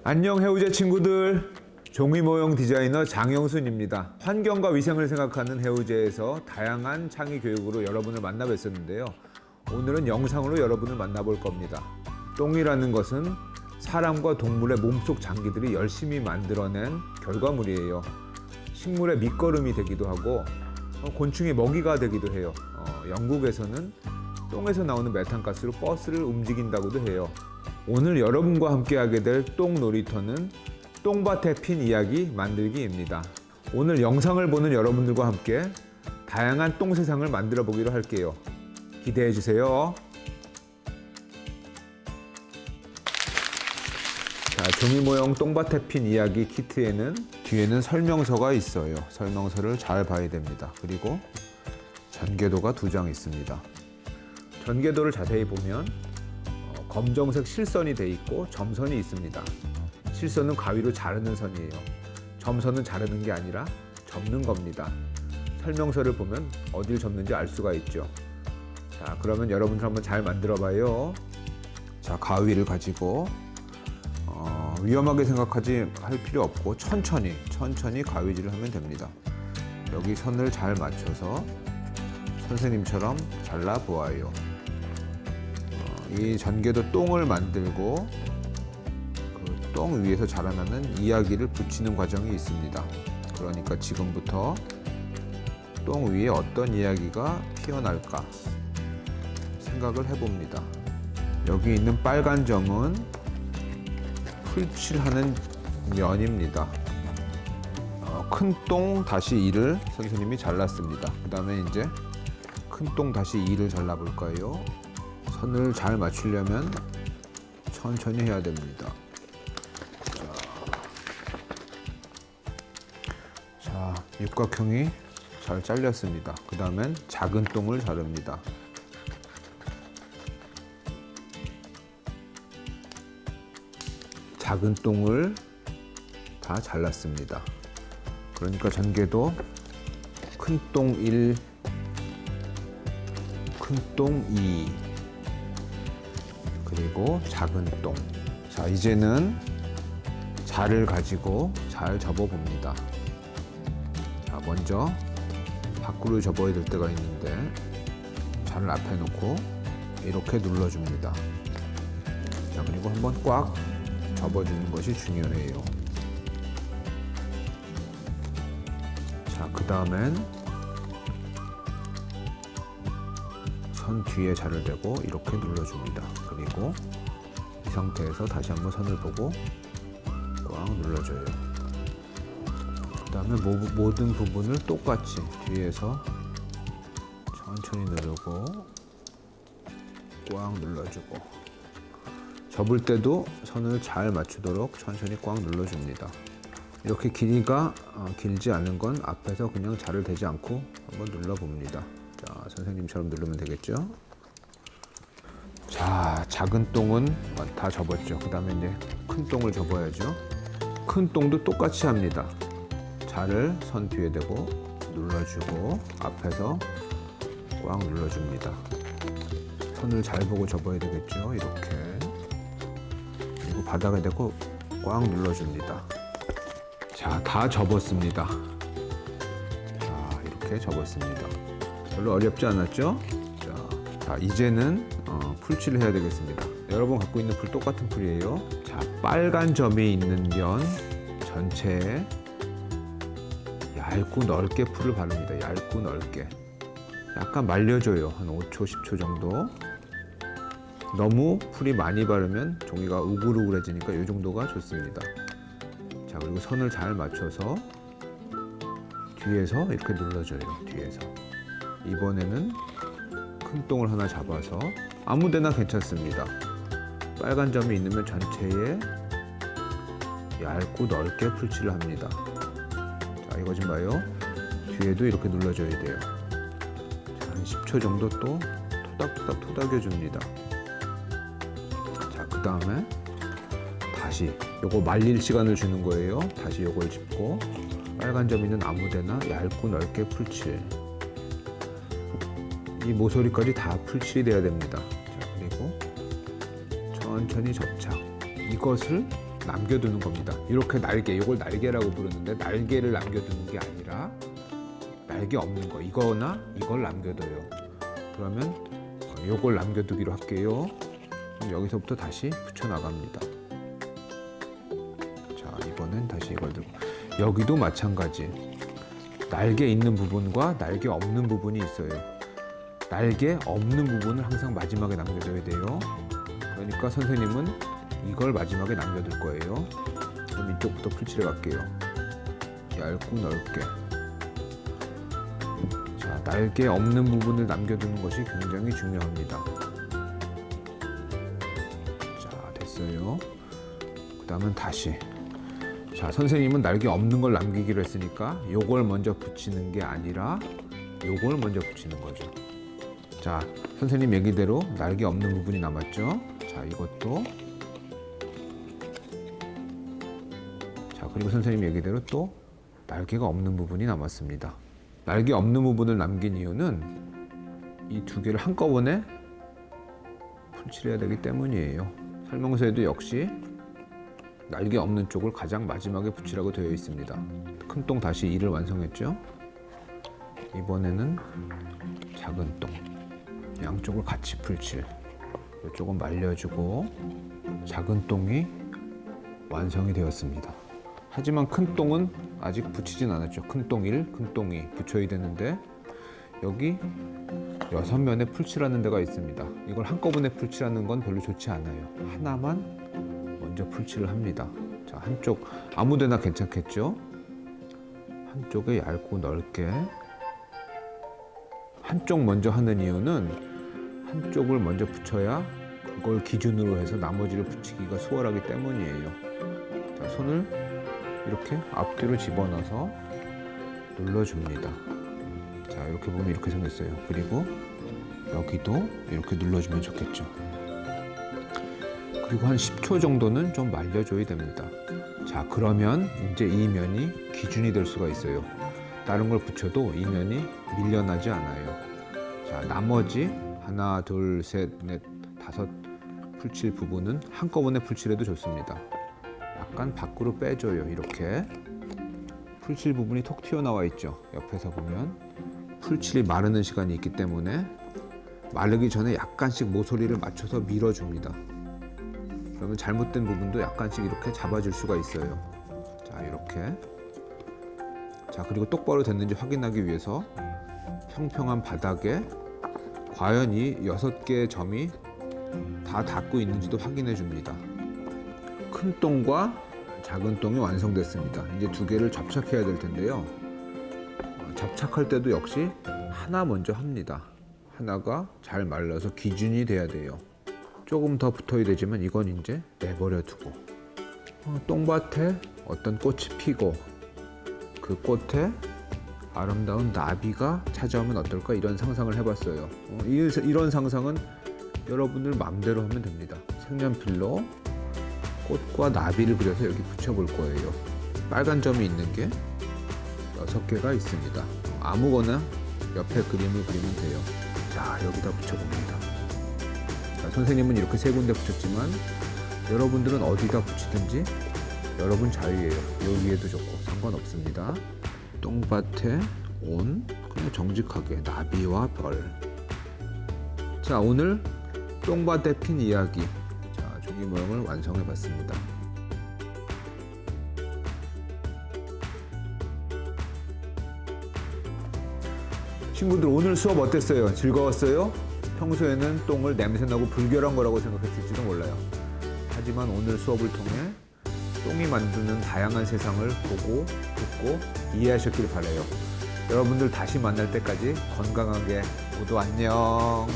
안녕 해우제 친구들, 종이 모형 디자이너 장영순입니다. 환경과 위생을 생각하는 해우제에서 다양한 창의 교육으로 여러분을 만나 뵀었는데요. 오늘은 영상으로 여러분을 만나볼 겁니다. 똥이라는 것은 사람과 동물의 몸속 장기들이 열심히 만들어낸 결과물이에요. 식물의 밑거름이 되기도 하고 곤충의 먹이가 되기도 해요. 영국에서는 똥에서 나오는 메탄가스로 버스를 움직인다고도 해요. 오늘 여러분과 함께 하게 될 똥 놀이터는 똥밭에 핀 이야기 만들기입니다. 오늘 영상을 보는 여러분들과 함께 다양한 똥 세상을 만들어 보기로 할게요. 기대해 주세요. 자, 종이 모형 똥밭에 핀 이야기 키트에는 뒤에는 설명서가 있어요. 설명서를 잘 봐야 됩니다. 그리고 전개도가 2장 있습니다. 전개도를 자세히 보면 검정색 실선이 돼 있고 점선이 있습니다. 실선은 가위로 자르는 선이에요. 점선은 자르는 게 아니라 접는 겁니다. 설명서를 보면 어딜 접는지 알 수가 있죠. 자, 그러면 여러분들 한번 잘 만들어 봐요. 자, 가위를 가지고 위험하게 생각하지 할 필요 없고 천천히 가위질을 하면 됩니다. 여기 선을 잘 맞춰서 선생님처럼 잘라 보아요. 이 전개도 똥을 만들고 그 똥 위에서 자라나는 이야기를 붙이는 과정이 있습니다. 그러니까 지금부터 똥 위에 어떤 이야기가 피어날까 생각을 해봅니다. 여기 있는 빨간 점은 풀칠하는 면입니다. 큰 똥 다시 2를 선생님이 잘랐습니다. 그 다음에 이제 큰 똥 다시 2를 잘라볼까요? 선을 잘 맞추려면 천천히 해야 됩니다. 자, 육각형이 잘 잘렸습니다. 그 다음엔 작은 똥을 자릅니다. 작은 똥을 다 잘랐습니다. 그러니까 전개도 큰 똥 1, 큰 똥 2, 그리고 작은 똥. 자, 이제는 자를 가지고 잘 접어 봅니다. 자, 먼저 밖으로 접어야 될 때가 있는데 자를 앞에 놓고 이렇게 눌러줍니다. 자, 그리고 한번 꽉 접어주는 것이 중요해요. 자, 그 다음엔 선 뒤에 자를 대고 이렇게 눌러줍니다. 그리고 이 상태에서 다시 한번 선을 보고 꽉 눌러줘요. 그 다음에 모든 부분을 똑같이 뒤에서 천천히 누르고 꽉 눌러주고 접을 때도 선을 잘 맞추도록 천천히 꽉 눌러줍니다. 이렇게 길이가 길지 않은 건 앞에서 그냥 자를 대지 않고 한번 눌러봅니다. 자, 선생님처럼 누르면 되겠죠? 자, 작은 똥은 다 접었죠. 그 다음에 이제 큰 똥을 접어야죠. 큰 똥도 똑같이 합니다. 자를 선 뒤에 대고 눌러주고 앞에서 꽉 눌러줍니다. 선을 잘 보고 접어야 되겠죠. 이렇게. 그리고 바닥에 대고 꽉 눌러줍니다. 자, 다 접었습니다. 자, 이렇게 접었습니다. 별로 어렵지 않았죠? 자, 이제는 풀칠을 해야 되겠습니다. 여러분 갖고 있는 풀 똑같은 풀이에요. 자, 빨간 점이 있는 면 전체에 얇고 넓게 풀을 바릅니다. 얇고 넓게. 약간 말려줘요. 한 5초, 10초 정도. 너무 풀이 많이 바르면 종이가 우글우글해지니까 이 정도가 좋습니다. 자, 그리고 선을 잘 맞춰서 뒤에서 이렇게 눌러줘요. 뒤에서. 이번에는 큰 똥을 하나 잡아서 아무 데나 괜찮습니다. 빨간 점이 있는 면 전체에 얇고 넓게 풀칠을 합니다. 자, 이거 좀 봐요. 뒤에도 이렇게 눌러줘야 돼요. 자, 한 10초 정도 또 토닥토닥 토닥여줍니다. 자, 그 다음에 다시 요거 말릴 시간을 주는 거예요. 다시 요걸 짚고 빨간 점 있는 아무 데나 얇고 넓게 풀칠. 이 모서리까지 다 풀칠이 돼야 됩니다. 자, 그리고 천천히 접착. 이것을 남겨두는 겁니다. 이렇게 날개, 이걸 날개라고 부르는데 날개를 남겨두는 게 아니라 날개 없는 거, 이거나 이걸 남겨둬요. 그러면 이걸 남겨두기로 할게요. 그럼 여기서부터 다시 붙여 나갑니다. 자, 이번엔 다시 이걸 들고, 여기도 마찬가지. 날개 있는 부분과 날개 없는 부분이 있어요. 날개 없는 부분을 항상 마지막에 남겨둬야 돼요. 그러니까 선생님은 이걸 마지막에 남겨둘 거예요. 그럼 이쪽부터 풀칠해 갈게요. 얇고 넓게. 자, 날개 없는 부분을 남겨두는 것이 굉장히 중요합니다. 자, 됐어요. 그 다음은 다시. 자, 선생님은 날개 없는 걸 남기기로 했으니까 요걸 먼저 붙이는 게 아니라 요걸 먼저 붙이는 거죠. 자, 선생님 얘기대로 날개 없는 부분이 남았죠. 자, 이것도. 자, 그리고 선생님 얘기대로 또 날개가 없는 부분이 남았습니다. 날개 없는 부분을 남긴 이유는 이 두 개를 한꺼번에 풀칠해야 되기 때문이에요. 설명서에도 역시 날개 없는 쪽을 가장 마지막에 붙이라고 되어 있습니다. 큰 똥 다시 2를 완성했죠. 이번에는 작은 똥. 양쪽을 같이 풀칠. 이쪽은 말려주고 작은 똥이 완성이 되었습니다. 하지만 큰 똥은 아직 붙이진 않았죠. 큰 똥 1, 큰 똥 2 붙여야 되는데 여기 6면에 풀칠하는 데가 있습니다. 이걸 한꺼번에 풀칠하는 건 별로 좋지 않아요. 하나만 먼저 풀칠을 합니다. 자, 한쪽 아무 데나 괜찮겠죠? 한쪽에 얇고 넓게. 한쪽 먼저 하는 이유는 한쪽을 먼저 붙여야 그걸 기준으로 해서 나머지를 붙이기가 수월하기 때문이에요. 자, 손을 이렇게 앞뒤로 집어넣어서 눌러줍니다. 자, 이렇게 보면 이렇게 생겼어요. 그리고 여기도 이렇게 눌러주면 좋겠죠. 그리고 한 10초 정도는 좀 말려줘야 됩니다. 자, 그러면 이제 이 면이 기준이 될 수가 있어요. 다른 걸 붙여도 이 면이 밀려나지 않아요. 자, 나머지 하나, 둘, 셋, 넷, 다섯 풀칠 부분은 한꺼번에 풀칠해도 좋습니다. 약간 밖으로 빼줘요. 이렇게 풀칠 부분이 톡 튀어나와 있죠. 옆에서 보면 풀칠이 마르는 시간이 있기 때문에 마르기 전에 약간씩 모서리를 맞춰서 밀어줍니다. 그러면 잘못된 부분도 약간씩 이렇게 잡아줄 수가 있어요. 자, 이렇게. 자, 그리고 똑바로 됐는지 확인하기 위해서 평평한 바닥에 과연 이 6개의 점이 다 닿고 있는지도 확인해 줍니다. 큰 똥과 작은 똥이 완성됐습니다. 이제 두 개를 접착해야 될 텐데요. 접착할 때도 역시 하나 먼저 합니다. 하나가 잘 말라서 기준이 돼야 돼요. 조금 더 붙어야 되지만 이건 이제 내버려 두고, 똥밭에 어떤 꽃이 피고 그 꽃에 아름다운 나비가 찾아오면 어떨까, 이런 상상을 해봤어요. 이런 상상은 여러분들 마음대로 하면 됩니다. 색연필로 꽃과 나비를 그려서 여기 붙여볼 거예요. 빨간 점이 있는 게 6개가 있습니다. 아무거나 옆에 그림을 그리면 돼요. 자, 여기다 붙여봅니다. 자, 선생님은 이렇게 3군데 붙였지만 여러분들은 어디다 붙이든지 여러분 자유예요. 요 위에도 좋고 상관없습니다. 똥밭에 온, 그냥 정직하게 나비와 벌. 자, 오늘 똥밭에 핀 이야기, 자, 종이 모형을 완성해 봤습니다. 친구들, 오늘 수업 어땠어요? 즐거웠어요? 평소에는 똥을 냄새나고 불결한 거라고 생각했을지도 몰라요. 하지만 오늘 수업을 통해 똥이 만드는 다양한 세상을 보고 듣고 이해하셨길 바라요. 여러분들 다시 만날 때까지 건강하게 모두 안녕.